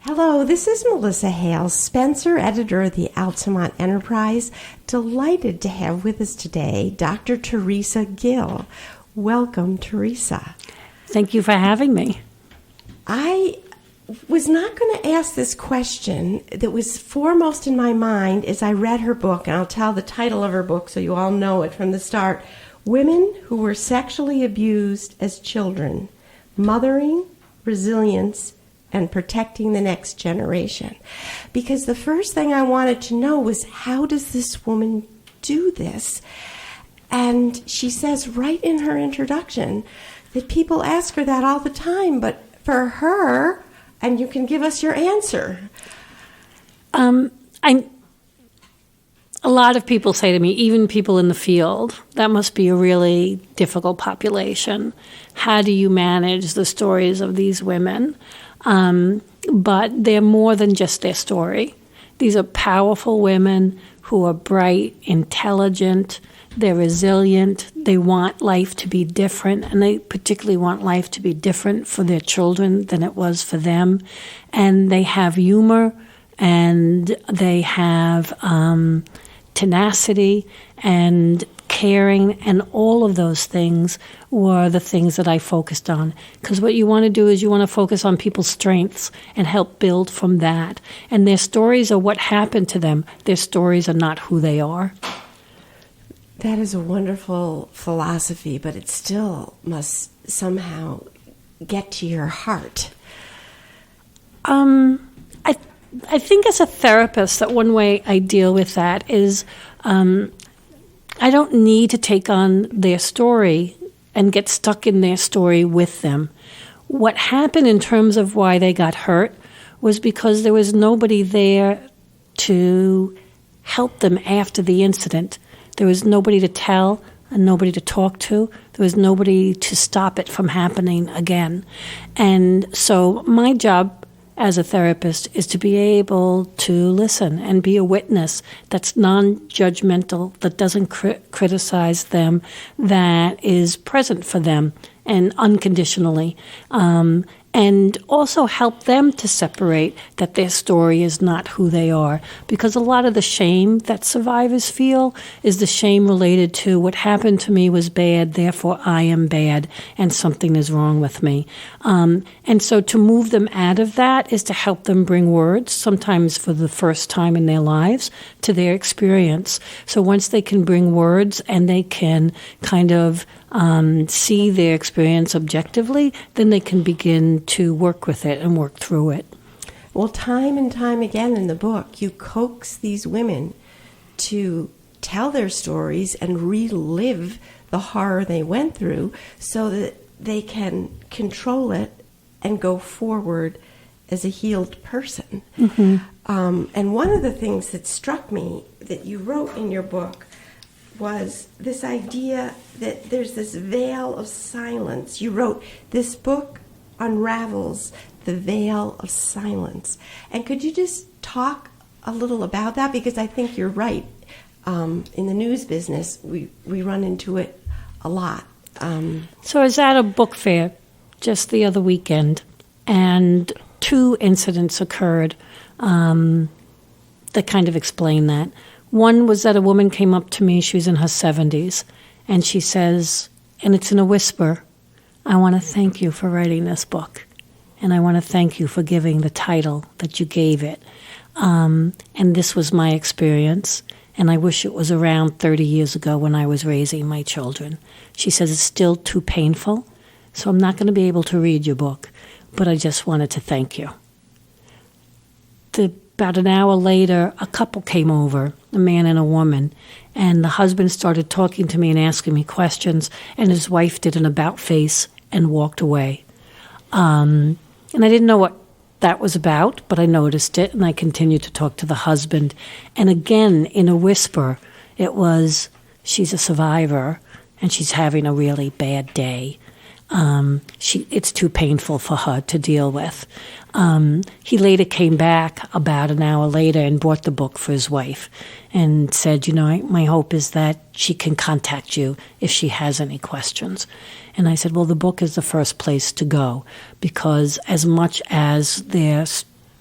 Hello, this is Melissa Hale, Spencer, editor of the Altamont Enterprise. Delighted to have with us today Dr. Teresa Gil. Welcome, Teresa. Thank you for having me. I was not going to ask this question that was foremost in my mind as I read her book, and I'll tell the title of her book so you all know it from the start. Women Who Were Sexually Abused as Children, Mothering, Resilience, and Protecting the Next Generation. Because the first thing I wanted to know was, how does this woman do this? And she says right in her introduction that people ask her that all the time, but for her, and you can give us your answer. A lot of people say to me, even people in the field, that must be a really difficult population. How do you manage the stories of these women? But they're more than just their story. These are powerful women who are bright, intelligent, they're resilient, they want life to be different, and they particularly want life to be different for their children than it was for them. And they have humor, and they have tenacity and caring, and all of those things were the things that I focused on. Because what you want to do is you want to focus on people's strengths and help build from that. And their stories are what happened to them. Their stories are not who they are. That is a wonderful philosophy, but it still must somehow get to your heart. I think as a therapist that one way I deal with that is I don't need to take on their story and get stuck in their story with them. What happened in terms of why they got hurt was because there was nobody there to help them after the incident. There was nobody to tell and nobody to talk to. There was nobody to stop it from happening again. And so my job as a therapist is to be able to listen and be a witness that's non-judgmental, that doesn't criticize them, that is present for them and unconditionally, and also help them to separate that their story is not who they are. Because a lot of the shame that survivors feel is the shame related to what happened to me was bad, therefore I am bad, and something is wrong with me. And so to move them out of that is to help them bring words, sometimes for the first time in their lives, to their experience. So once they can bring words and they can kind of see their experience objectively, then they can begin to work with it and work through it. Well, time and time again in the book, you coax these women to tell their stories and relive the horror they went through so that they can control it and go forward as a healed person. Mm-hmm. And one of the things that struck me that you wrote in your book was this idea that there's this veil of silence. You wrote, "This book unravels the veil of silence." And could you just talk a little about that? Because I think you're right. In the news business, we run into it a lot. So I was at a book fair just the other weekend, and two incidents occurred that kind of explain that. One was that a woman came up to me, she was in her 70s, and she says, and it's in a whisper, "I want to thank you for writing this book, and I want to thank you for giving the title that you gave it. And this was my experience, and I wish it was around 30 years ago when I was raising my children." She says, "It's still too painful, so I'm not going to be able to read your book, but I just wanted to thank you." About an hour later, a couple came over, a man and a woman, and the husband started talking to me and asking me questions, and his wife did an about face and walked away. And I didn't know what that was about, but I noticed it, and I continued to talk to the husband. And again, in a whisper, it was, she's a survivor, and she's having a really bad day. It's too painful for her to deal with. He later came back about an hour later and brought the book for his wife and said, my hope is that she can contact you if she has any questions. And I said, well, the book is the first place to go, because as much as their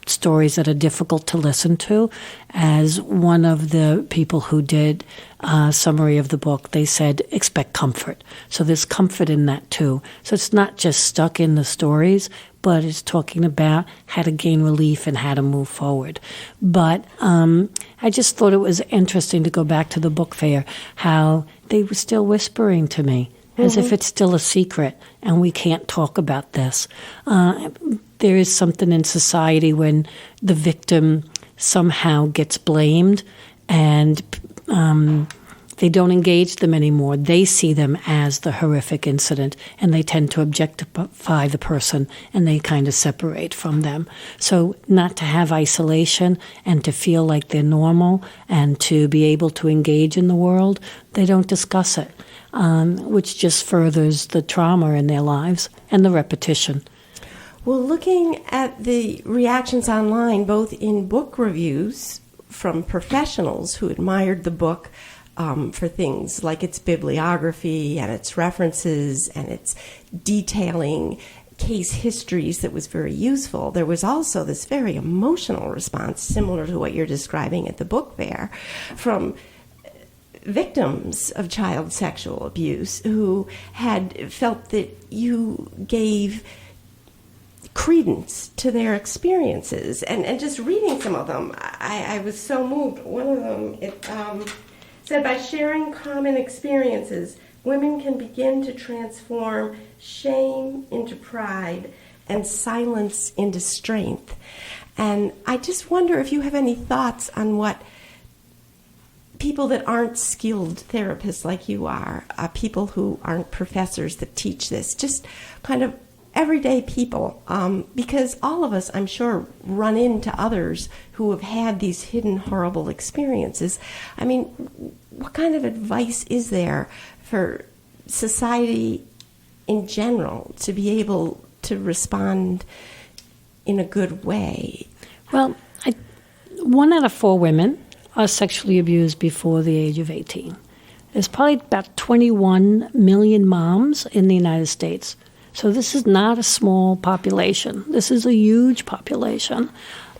stories that are difficult to listen to. As one of the people who did a summary of the book, they said, expect comfort. So there's comfort in that too. So it's not just stuck in the stories, but it's talking about how to gain relief and how to move forward. But I just thought it was interesting to go back to the book fair, how they were still whispering to me, as if it's still a secret and we can't talk about this. There is something in society when the victim somehow gets blamed and they don't engage them anymore. They see them as the horrific incident, and they tend to objectify the person, and they kind of separate from them. So not to have isolation and to feel like they're normal and to be able to engage in the world, they don't discuss it, which just furthers the trauma in their lives and the repetition. Well, looking at the reactions online, both in book reviews from professionals who admired the book for things like its bibliography and its references and its detailing case histories that was very useful, there was also this very emotional response, similar to what you're describing at the book fair, from victims of child sexual abuse who had felt that you gave credence to their experiences. And just reading some of them, I was so moved. One of them, said, by sharing common experiences, women can begin to transform shame into pride and silence into strength. And I just wonder if you have any thoughts on what people that aren't skilled therapists like you are, people who aren't professors that teach this, just kind of everyday people, because all of us, I'm sure, run into others who have had these hidden horrible experiences. I mean, what kind of advice is there for society in general to be able to respond in a good way? Well, 1 out of 4 women are sexually abused before the age of 18. There's probably about 21 million moms in the United States. So this is not a small population. This is a huge population.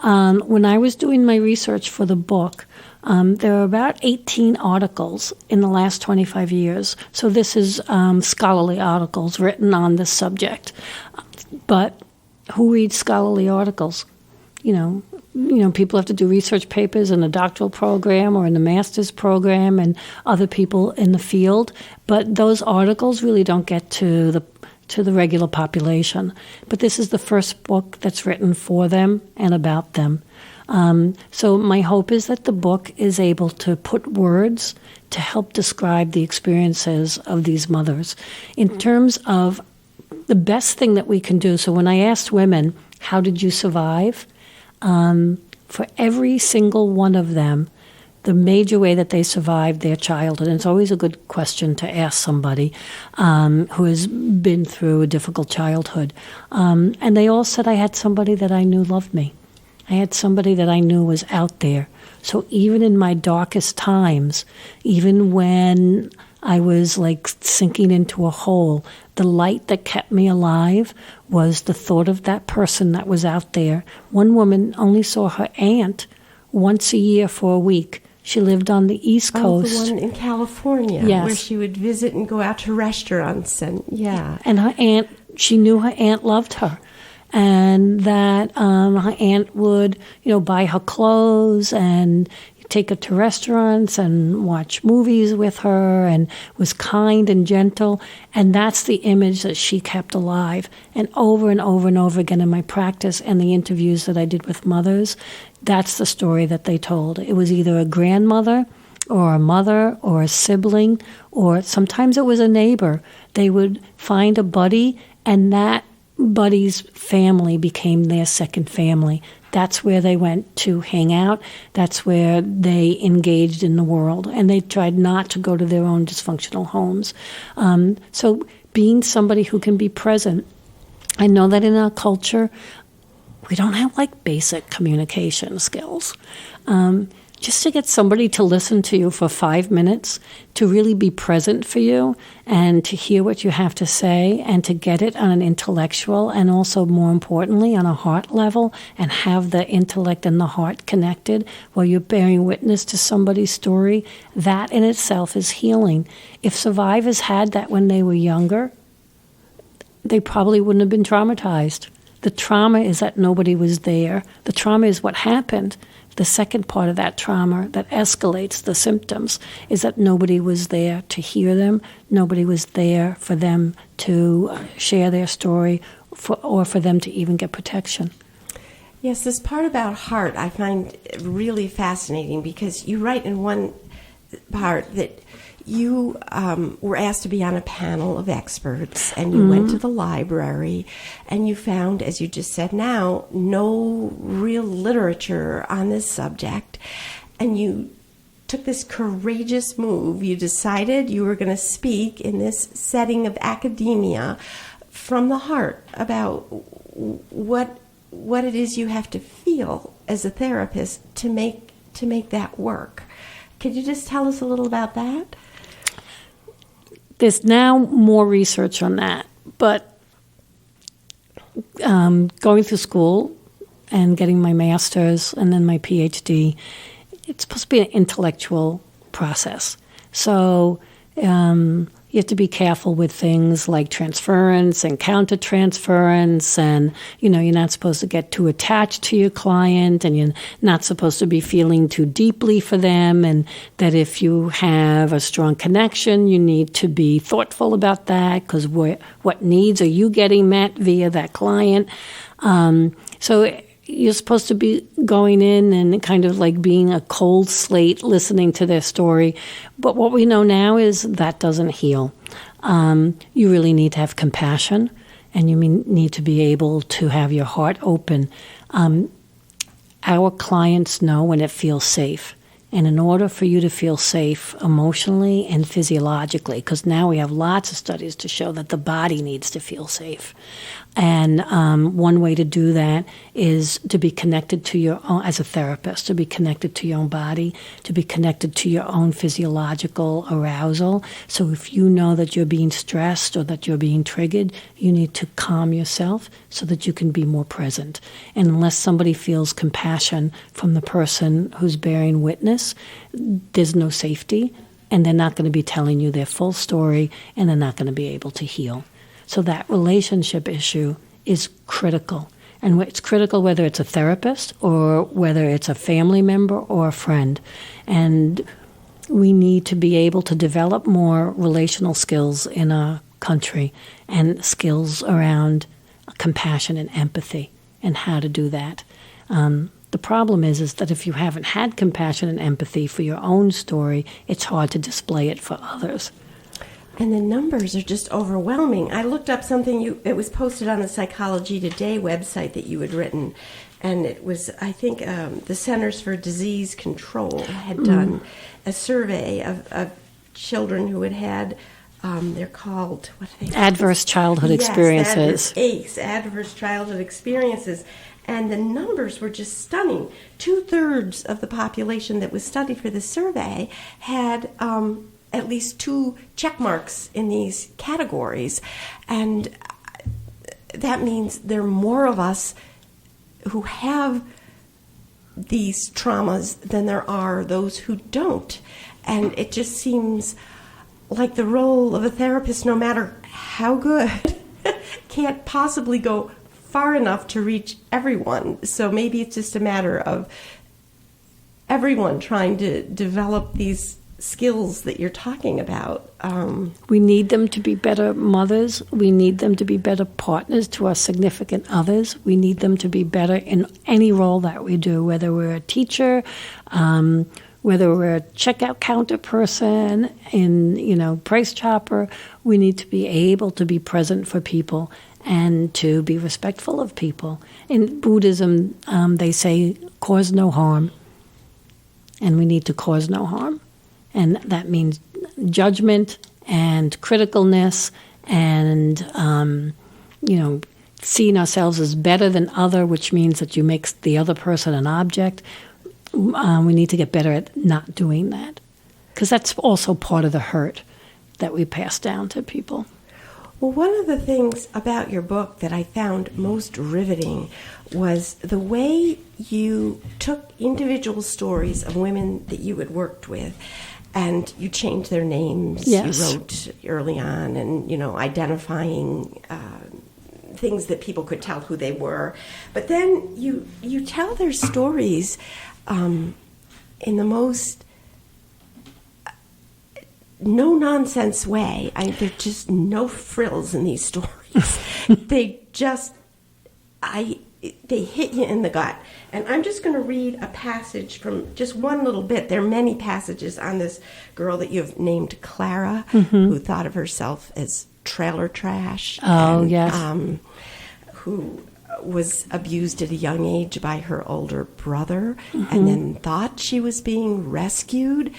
When I was doing my research for the book, there are about 18 articles in the last 25 years. So this is scholarly articles written on this subject. But who reads scholarly articles? You know, people have to do research papers in a doctoral program or in the master's program and other people in the field. But those articles really don't get to the regular population. But this is the first book that's written for them and about them. So my hope is that the book is able to put words to help describe the experiences of these mothers. In terms of the best thing that we can do, so when I asked women, how did you survive? For every single one of them, the major way that they survived their childhood, and it's always a good question to ask somebody who has been through a difficult childhood, and they all said, I had somebody that I knew loved me. I had somebody that I knew was out there. So even in my darkest times, even when I was like sinking into a hole, the light that kept me alive was the thought of that person that was out there. One woman only saw her aunt once a year for a week. She lived on the East Coast. Oh, the one in California, yes, where she would visit and go out to restaurants. And yeah. And her aunt, she knew her aunt loved her. And that her aunt would, buy her clothes and take her to restaurants and watch movies with her and was kind and gentle. And that's the image that she kept alive. And over and over again in my practice and the interviews that I did with mothers, that's the story that they told. It was either a grandmother or a mother or a sibling, or sometimes it was a neighbor. They would find a buddy, and that buddy's family became their second family. That's where they went to hang out. That's where they engaged in the world. And they tried not to go to their own dysfunctional homes. So being somebody who can be present. I know that in our culture, we don't have basic communication skills. just to get somebody to listen to you for 5 minutes, to really be present for you and to hear what you have to say and to get it on an intellectual and also, more importantly, on a heart level, and have the intellect and the heart connected while you're bearing witness to somebody's story, that in itself is healing. If survivors had that when they were younger, they probably wouldn't have been traumatized. The trauma is that nobody was there. The trauma is what happened. The second part of that trauma that escalates the symptoms is that nobody was there to hear them, nobody was there for them to share their story, or for them to even get protection. Yes, this part about heart I find really fascinating, because you write in one part that you were asked to be on a panel of experts, and you went to the library, and you found, as you just said now, no real literature on this subject, and you took this courageous move. You decided you were going to speak in this setting of academia from the heart about what it is you have to feel as a therapist to make that work. Could you just tell us a little about that? There's now more research on that, but going through school and getting my master's and then my PhD, it's supposed to be an intellectual process. So you have to be careful with things like transference and countertransference, and you're not supposed to get too attached to your client, and you're not supposed to be feeling too deeply for them, and that if you have a strong connection, you need to be thoughtful about that, because what needs are you getting met via that client? So you're supposed to be going in and kind of like being a cold slate, listening to their story. But what we know now is that doesn't heal. You really need to have compassion, and you need to be able to have your heart open. Our clients know when it feels safe. And in order for you to feel safe emotionally and physiologically, because now we have lots of studies to show that the body needs to feel safe. And one way to do that is to be connected to your own, as a therapist, to be connected to your own body, to be connected to your own physiological arousal. So if you know that you're being stressed or that you're being triggered, you need to calm yourself so that you can be more present. And unless somebody feels compassion from the person who's bearing witness, there's no safety, and they're not going to be telling you their full story, and they're not going to be able to heal. So that relationship issue is critical. And it's critical whether it's a therapist or whether it's a family member or a friend. And we need to be able to develop more relational skills in our country, and skills around compassion and empathy and how to do that. The problem is that if you haven't had compassion and empathy for your own story, it's hard to display it for others. And the numbers are just overwhelming. I looked up something, it was posted on the Psychology Today website that you had written, and it was, I think, the Centers for Disease Control had done a survey of children who had they're called, what are they? Adverse childhood experiences. ACE, adverse childhood experiences. And the numbers were just stunning. 2/3 of the population that was studied for the survey had at least 2 check marks in these categories. And that means there are more of us who have these traumas than there are those who don't. And it just seems like the role of a therapist, no matter how good, can't possibly go far enough to reach everyone. So maybe it's just a matter of everyone trying to develop these skills that you're talking about. We need them to be better mothers. We need them to be better partners to our significant others. We need them to be better in any role that we do, whether we're a teacher, whether we're a checkout counter person, price chopper. We need to be able to be present for people and to be respectful of people. In Buddhism, they say, cause no harm. And we need to cause no harm. And that means judgment and criticalness and, seeing ourselves as better than other, which means that you make the other person an object. we need to get better at not doing that, because that's also part of the hurt that we pass down to people. Well, one of the things about your book that I found most riveting was the way you took individual stories of women that you had worked with and you changed their names. Yes. You wrote early on and, identifying things that people could tell who they were. But then you tell their stories in the most no-nonsense way. There's just no frills in these stories. They hit you in the gut. And I'm just going to read a passage from just one little bit. There are many passages on this girl that you've named Clara, who thought of herself as trailer trash. Yes. Who was abused at a young age by her older brother and then thought she was being rescued.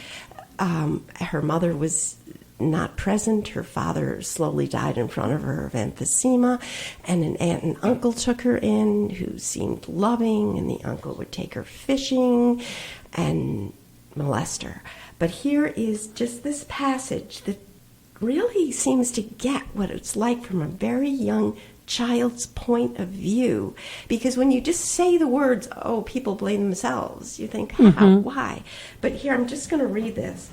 Her mother was not present. Her father slowly died in front of her of emphysema, and an aunt and uncle took her in who seemed loving, and the uncle would take her fishing and molest her. But here is just this passage that really seems to get what it's like from a very young child's point of view, because when you just say the words, people blame themselves, you think, how, why? But here, I'm just going to read this.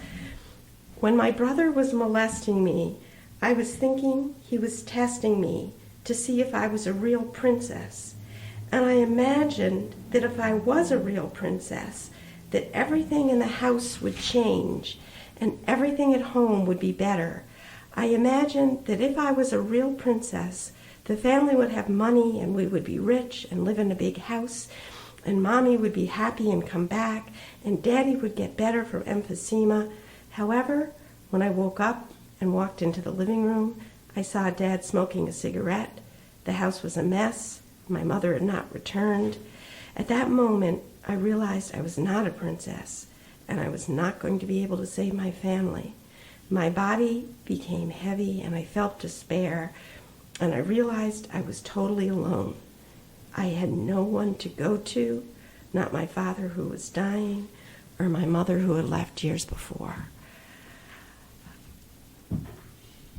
When my brother was molesting me, I was thinking he was testing me to see if I was a real princess. And I imagined that if I was a real princess, that everything in the house would change and everything at home would be better. I imagined that if I was a real princess, the family would have money and we would be rich and live in a big house, and Mommy would be happy and come back, and Daddy would get better from emphysema. However, when I woke up and walked into the living room, I saw Dad smoking a cigarette. The house was a mess. My mother had not returned. At that moment, I realized I was not a princess, and I was not going to be able to save my family. My body became heavy, and I felt despair, and I realized I was totally alone. I had no one to go to, not my father who was dying, or my mother who had left years before.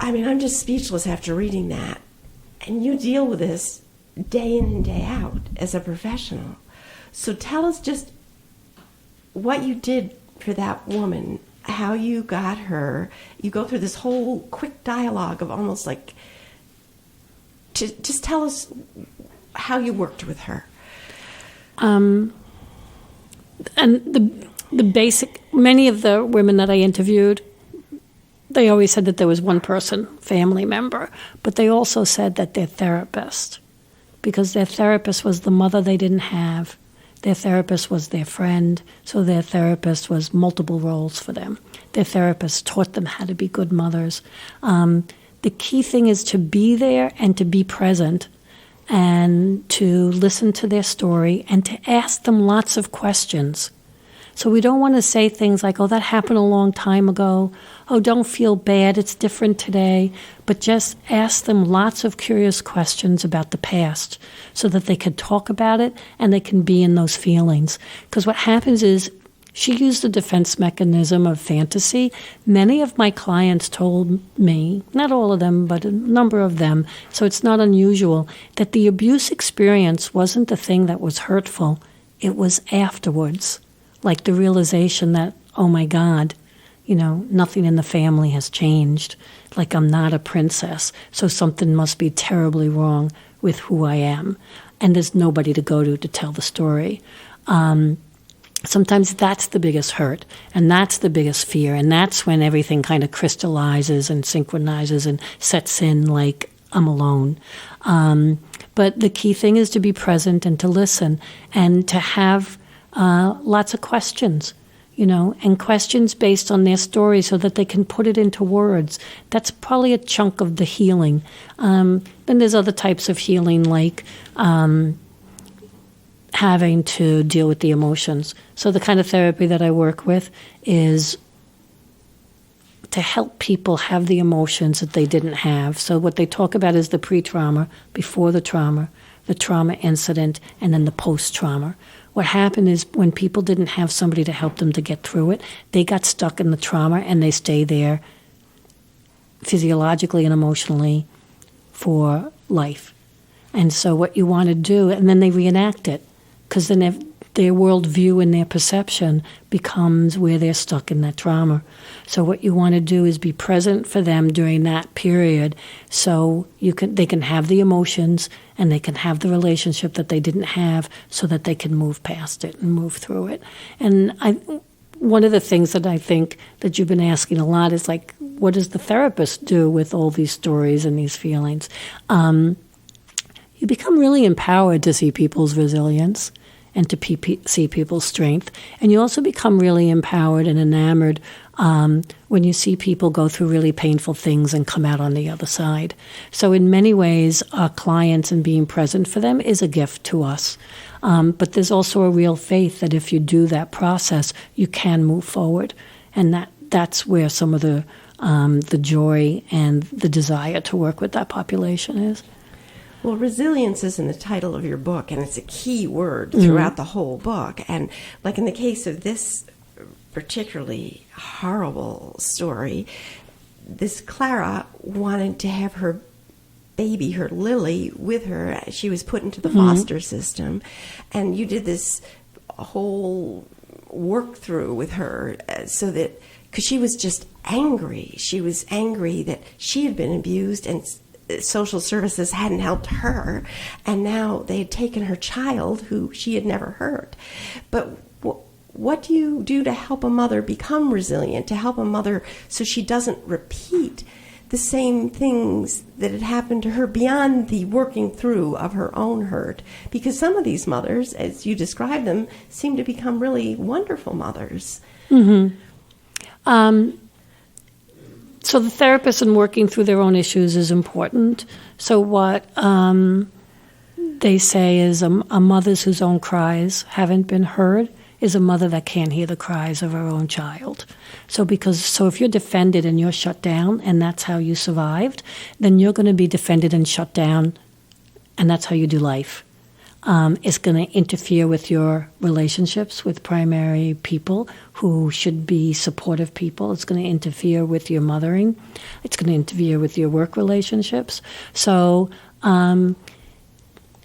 I'm just speechless after reading that. And you deal with this day in and day out as a professional. So tell us just what you did for that woman, how you got her. You go through this whole quick dialogue of almost like, just tell us how you worked with her. And the basic, many of the women that I interviewed, they always said that there was one person, family member, but they also said that their therapist, because their therapist was the mother they didn't have. Their therapist was their friend, so their therapist was multiple roles for them. Their therapist taught them how to be good mothers. The key thing is to be there and to be present and to listen to their story and to ask them lots of questions. So we don't want to say things like, that happened a long time ago. Don't feel bad, it's different today. But just ask them lots of curious questions about the past so that they can talk about it and they can be in those feelings. Because what happens is, she used the defense mechanism of fantasy. Many of my clients told me, not all of them, but a number of them, so it's not unusual, that the abuse experience wasn't the thing that was hurtful. It was afterwards, like the realization that, oh my God, nothing in the family has changed. Like I'm not a princess, so something must be terribly wrong with who I am. And there's nobody to go to tell the story. Sometimes that's the biggest hurt, and that's the biggest fear, and that's when everything kind of crystallizes and synchronizes and sets in like, I'm alone. But the key thing is to be present and to listen and to have lots of questions, and questions based on their story so that they can put it into words. That's probably a chunk of the healing. Then there's other types of healing like having to deal with the emotions. So the kind of therapy that I work with is to help people have the emotions that they didn't have. So what they talk about is the pre-trauma, before the trauma, the trauma incident, and then the post-trauma. What happened is when people didn't have somebody to help them to get through it, they got stuck in the trauma and they stay there physiologically and emotionally for life. And so what you want to do, and then they reenact it, because then their worldview and their perception becomes where they're stuck in that trauma. So what you want to do is be present for them during that period, so they can have the emotions and they can have the relationship that they didn't have, so that they can move past it and move through it. And one of the things that I think that you've been asking a lot is, like, what does the therapist do with all these stories and these feelings? You become really empowered to see people's resilience and to see people's strength. And you also become really empowered and enamored when you see people go through really painful things and come out on the other side. So in many ways, our clients and being present for them is a gift to us. But there's also a real faith that if you do that process, you can move forward. And that's where some of the joy and the desire to work with that population is. Well, resilience is in the title of your book, and it's a key word throughout the whole book. And like in the case of this particularly horrible story, this Clara wanted to have her baby, her Lily, with her. She was put into the foster system, and you did this whole work through with her so that, because she was just angry. She was angry that she had been abused and social services hadn't helped her, and now they had taken her child who she had never hurt. But what do you do to help a mother become resilient, to help a mother so she doesn't repeat the same things that had happened to her beyond the working through of her own hurt? Because some of these mothers, as you describe them, seem to become really wonderful mothers. Mm-hmm. So the therapist in working through their own issues is important. So what they say is a mother whose own cries haven't been heard is a mother that can't hear the cries of her own child. So if you're defended and you're shut down and that's how you survived, then you're going to be defended and shut down, and that's how you do life. It's going to interfere with your relationships with primary people who should be supportive people. It's going to interfere with your mothering. It's going to interfere with your work relationships. So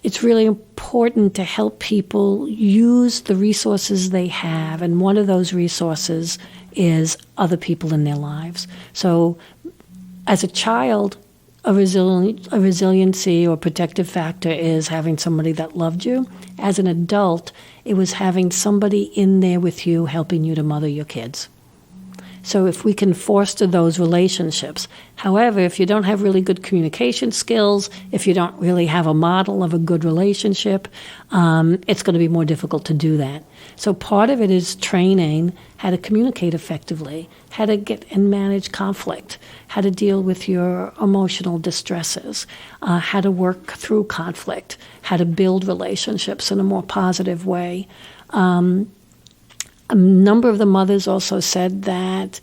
it's really important to help people use the resources they have, and one of those resources is other people in their lives. So as a child, a resiliency or protective factor is having somebody that loved you. As an adult, it was having somebody in there with you helping you to mother your kids. So if we can foster those relationships. However, if you don't have really good communication skills, if you don't really have a model of a good relationship, it's going to be more difficult to do that. So part of it is training how to communicate effectively, how to get and manage conflict, how to deal with your emotional distresses, how to work through conflict, how to build relationships in a more positive way. A number of the mothers also said that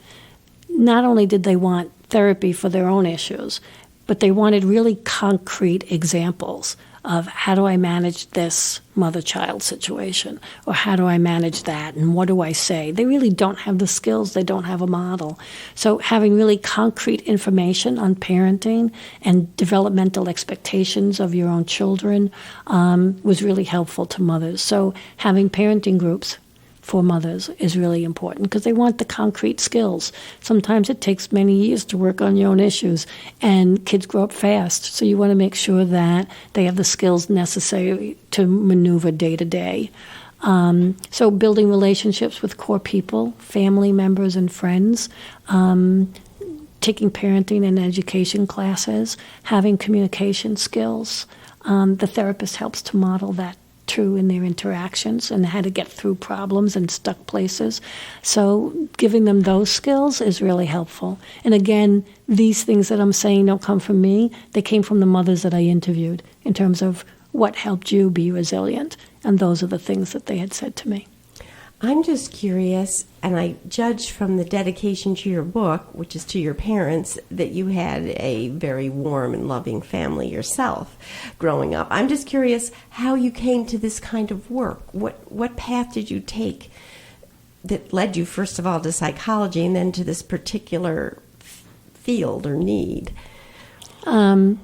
not only did they want therapy for their own issues, but they wanted really concrete examples of how do I manage this mother-child situation, or how do I manage that, and what do I say? They really don't have the skills. They don't have a model. So having really concrete information on parenting and developmental expectations of your own children was really helpful to mothers. So having parenting groups for mothers is really important because they want the concrete skills. Sometimes it takes many years to work on your own issues, and kids grow up fast. So you want to make sure that they have the skills necessary to maneuver day to day. So building relationships with core people, family members and friends, taking parenting and education classes, having communication skills. The therapist helps to model that true in their interactions and how to get through problems and stuck places. So giving them those skills is really helpful. And again, these things that I'm saying don't come from me. They came from the mothers that I interviewed in terms of what helped you be resilient. And those are the things that they had said to me. I'm just curious, and I judge from the dedication to your book, which is to your parents, that you had a very warm and loving family yourself growing up. I'm just curious how you came to this kind of work. What path did you take that led you, first of all, to psychology and then to this particular field or need? Well,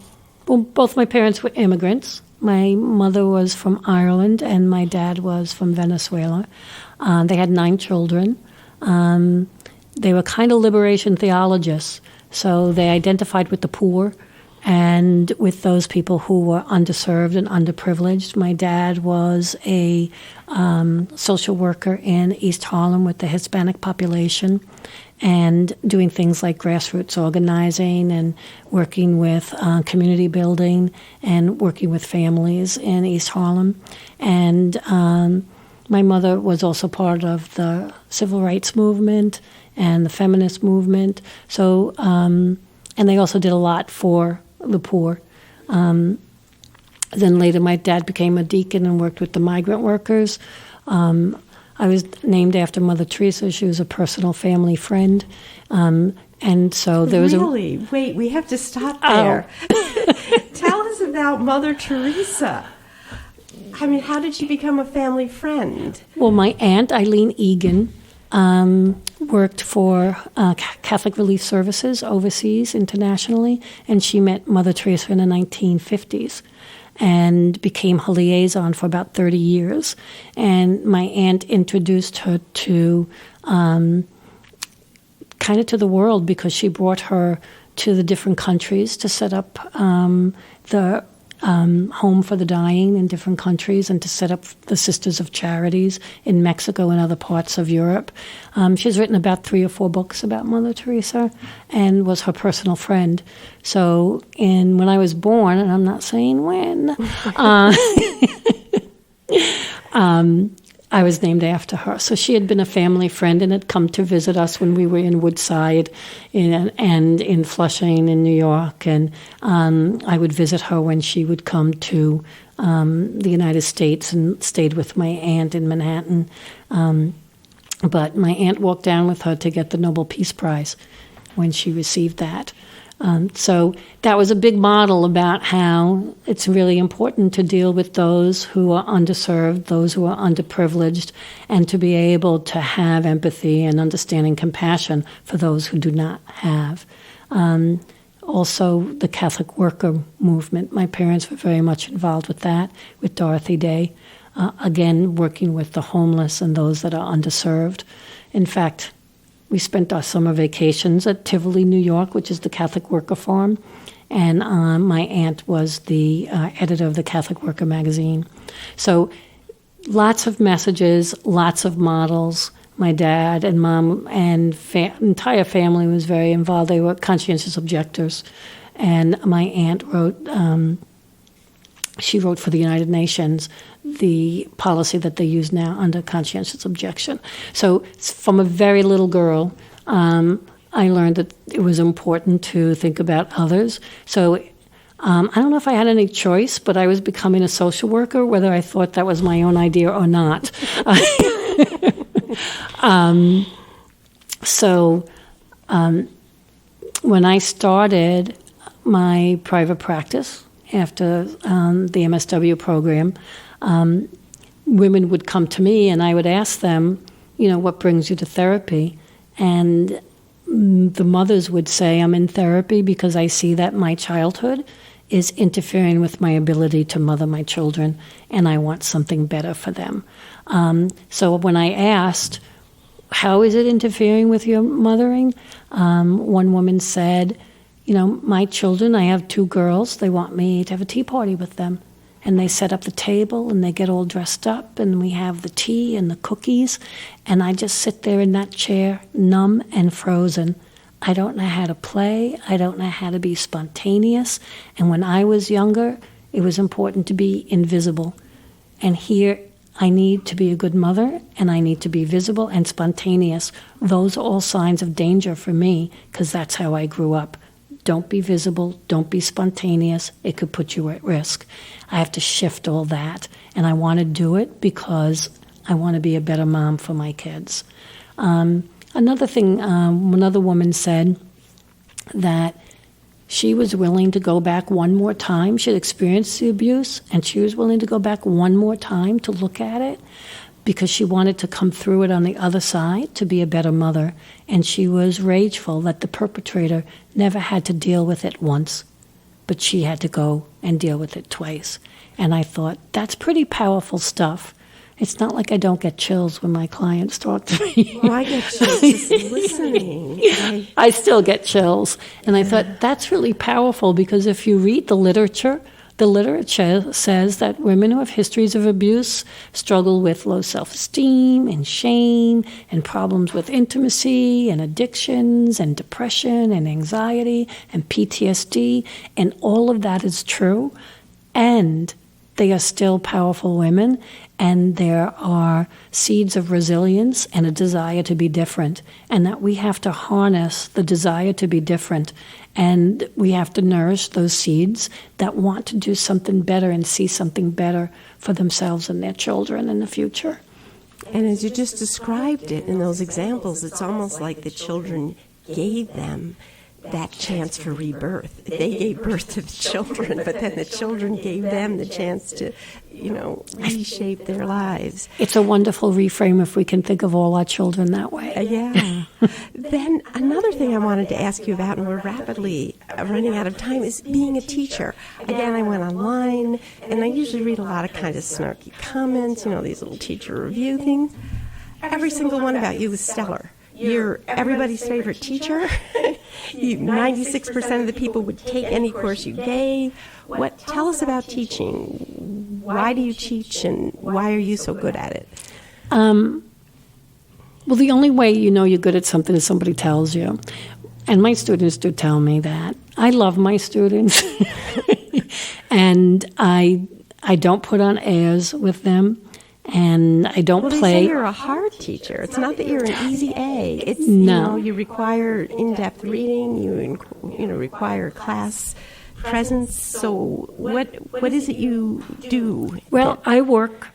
both my parents were immigrants. My mother was from Ireland and my dad was from Venezuela. They had 9 children. They were kind of liberation theologists, so they identified with the poor and with those people who were underserved and underprivileged. My dad was a social worker in East Harlem with the Hispanic population and doing things like grassroots organizing and working with community building and working with families in East Harlem. And my mother was also part of the civil rights movement and the feminist movement. So, and they also did a lot for the poor. Then later my dad became a deacon and worked with the migrant workers. I was named after Mother Teresa. She was a personal family friend. And so there was Really? Wait, we have to stop there. Tell us about Mother Teresa. I mean, how did she become a family friend? Well, my aunt, Eileen Egan, worked for Catholic Relief Services overseas internationally, and she met Mother Teresa in the 1950s and became her liaison for about 30 years. And my aunt introduced her to kind of to the world because she brought her to the different countries to set up the home for the dying in different countries and to set up the Sisters of Charities in Mexico and other parts of Europe. She's written about 3 or 4 books about Mother Teresa and was her personal friend. So when I was born, and I'm not saying when, I was named after her. So she had been a family friend and had come to visit us when we were in Woodside and in Flushing in New York. And I would visit her when she would come to the United States and stayed with my aunt in Manhattan. But my aunt walked down with her to get the Nobel Peace Prize when she received that. So that was a big model about how it's really important to deal with those who are underserved, those who are underprivileged, and to be able to have empathy and understanding, compassion for those who do not have. Also, the Catholic worker movement. My parents were very much involved with that, with Dorothy Day. Again, working with the homeless and those that are underserved. In fact, we spent our summer vacations at Tivoli, New York, which is the Catholic Worker Farm, and my aunt was the editor of the Catholic Worker magazine. So lots of messages, lots of models. My dad and mom and entire family was very involved. They were conscientious objectors. And my aunt wrote, she wrote for the United Nations the policy that they use now under conscientious objection. So from a very little girl, I learned that it was important to think about others. So I don't know if I had any choice, but I was becoming a social worker, whether I thought that was my own idea or not. When I started my private practice after the MSW program, women would come to me and I would ask them, what brings you to therapy? And the mothers would say, I'm in therapy because I see that my childhood is interfering with my ability to mother my children, and I want something better for them. So when I asked, how is it interfering with your mothering? One woman said, my children, I have 2 girls, they want me to have a tea party with them. And they set up the table and they get all dressed up and we have the tea and the cookies. And I just sit there in that chair, numb and frozen. I don't know how to play. I don't know how to be spontaneous. And when I was younger, it was important to be invisible. And here, I need to be a good mother and I need to be visible and spontaneous. Those are all signs of danger for me because that's how I grew up. Don't be visible, don't be spontaneous, it could put you at risk. I have to shift all that, and I want to do it because I want to be a better mom for my kids. Another thing, another woman said that she was willing to go back one more time. She had experienced the abuse, and she was willing to go back one more time to look at it because she wanted to come through it on the other side to be a better mother. And she was rageful that the perpetrator never had to deal with it once, but she had to go and deal with it twice. And I thought, that's pretty powerful stuff. It's not like I don't get chills when my clients talk to me. Well, I get chills just listening. I still get chills. And I thought, that's really powerful, because if you read the literature says that women who have histories of abuse struggle with low self-esteem and shame and problems with intimacy and addictions and depression and anxiety and PTSD. And all of that is true. And they are still powerful women, and there are seeds of resilience and a desire to be different, and that we have to harness the desire to be different, and we have to nourish those seeds that want to do something better and see something better for themselves and their children in the future. And as you just described it in those examples, it's almost like the children gave them that chance for rebirth. They gave birth to the children, but then the children gave them the chance to, reshape their lives. It's a wonderful reframe if we can think of all our children that way. Yeah. Then another thing I wanted to ask you about, and we're rapidly running out of time, is being a teacher. Again, I went online, and I usually read a lot of kind of snarky comments, these little teacher review things. Every single one about you is stellar. You're everybody's favorite teacher. 96% of the people would take any course you gave. Tell us about teaching. Why do you teach, and why are you so good at it? Well, the only way you know you're good at something is somebody tells you. And my students do tell me that. I love my students. And I don't put on airs with them. And I don't play. play. They say you're a hard teacher. It's not that you're an easy A. It's no. You require in-depth reading. You require class presence. So what is it you do? Well, I work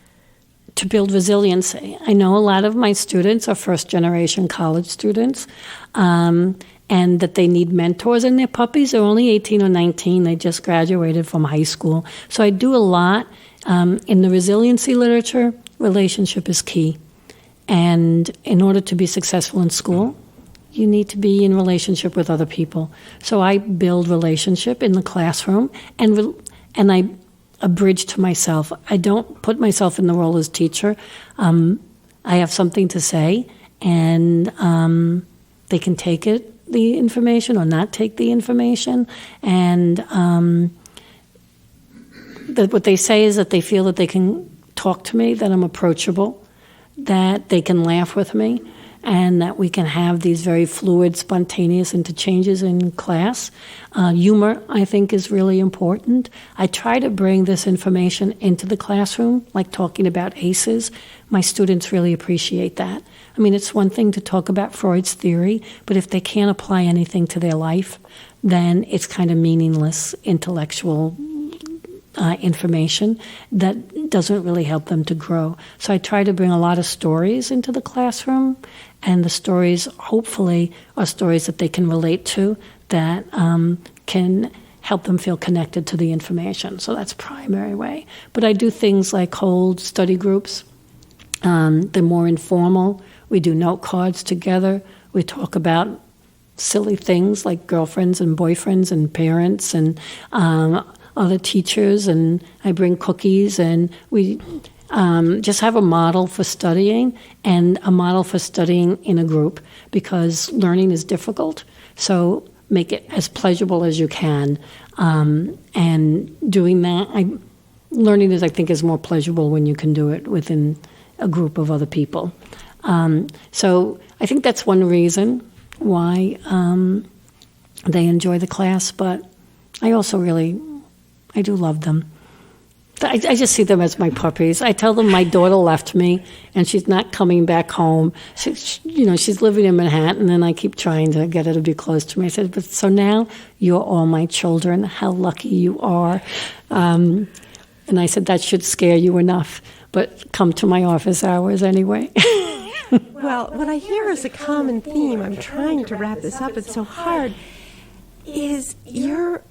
to build resiliency. I know a lot of my students are first-generation college students, and that they need mentors, and their puppies are only 18 or 19. They just graduated from high school. So I do a lot. In the resiliency literature, relationship is key. And in order to be successful in school, you need to be in relationship with other people. So I build relationship in the classroom, and I abridge to myself. I don't put myself in the role as teacher. I have something to say, and they can take the information or not take the information. And what they say is that they feel that they can talk to me, that I'm approachable, that they can laugh with me, and that we can have these very fluid, spontaneous interchanges in class. Humor, I think, is really important. I try to bring this information into the classroom, like talking about ACEs. My students really appreciate that. I mean, it's one thing to talk about Freud's theory, but if they can't apply anything to their life, then it's kind of meaningless intellectual information that doesn't really help them to grow. So I try to bring a lot of stories into the classroom, and the stories, hopefully, are stories that they can relate to, that can help them feel connected to the information. So that's primary way. But I do things like hold study groups. They're more informal. We do note cards together. We talk about silly things like girlfriends and boyfriends and parents and other teachers, and I bring cookies, and we just have a model for studying, and a model for studying in a group, because learning is difficult. So make it as pleasurable as you can. And doing that, learning is, I think, is more pleasurable when you can do it within a group of other people. So I think that's one reason why they enjoy the class, but I also I do love them. I just see them as my puppies. I tell them my daughter left me, and she's not coming back home. She's living in Manhattan, and I keep trying to get her to be close to me. I said, but so now you're all my children. How lucky you are. And I said, that should scare you enough. but come to my office hours anyway. Well, what I hear is a common theme, I'm trying to wrap this up, it's so hard, is your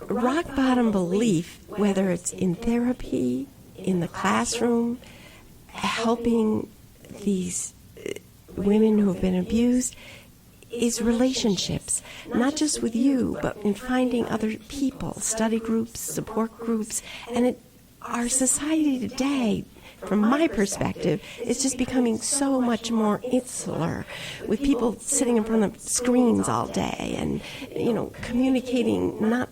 rock bottom belief, whether it's in therapy, in the classroom, helping these women who have been abused, is relationships, not just with you, but in finding other people, study groups, support groups, and our society today, from my perspective, is just becoming so much more insular, with people sitting in front of screens all day and, communicating not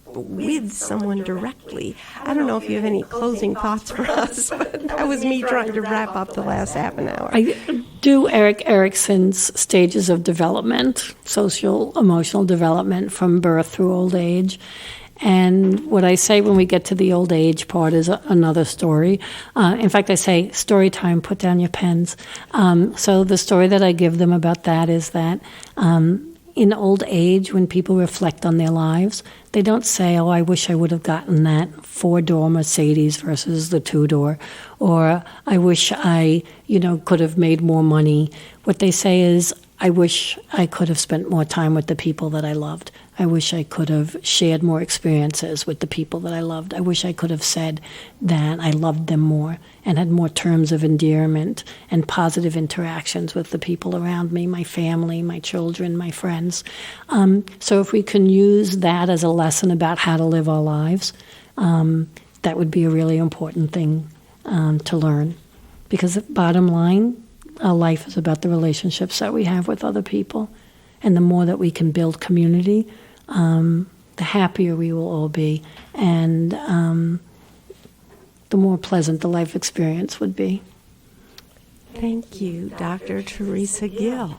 with someone directly. I don't know if you have any closing thoughts for us, but that was me trying to wrap up the last half an hour. I do Erik Erikson's stages of development, social, emotional development from birth through old age. And what I say when we get to the old age part is another story. In fact, I say, story time, put down your pens. So the story that I give them about that is that in old age, when people reflect on their lives, they don't say, oh, I wish I would have gotten that 4-door Mercedes versus the 2-door, or I wish I, could have made more money. What they say is, I wish I could have spent more time with the people that I loved. I wish I could have shared more experiences with the people that I loved. I wish I could have said that I loved them more and had more terms of endearment and positive interactions with the people around me, my family, my children, my friends. So if we can use that as a lesson about how to live our lives, that would be a really important thing to learn. Because bottom line, our life is about the relationships that we have with other people. And the more that we can build community, the happier we will all be. And the more pleasant the life experience would be. Thank you, Dr. Teresa Gil.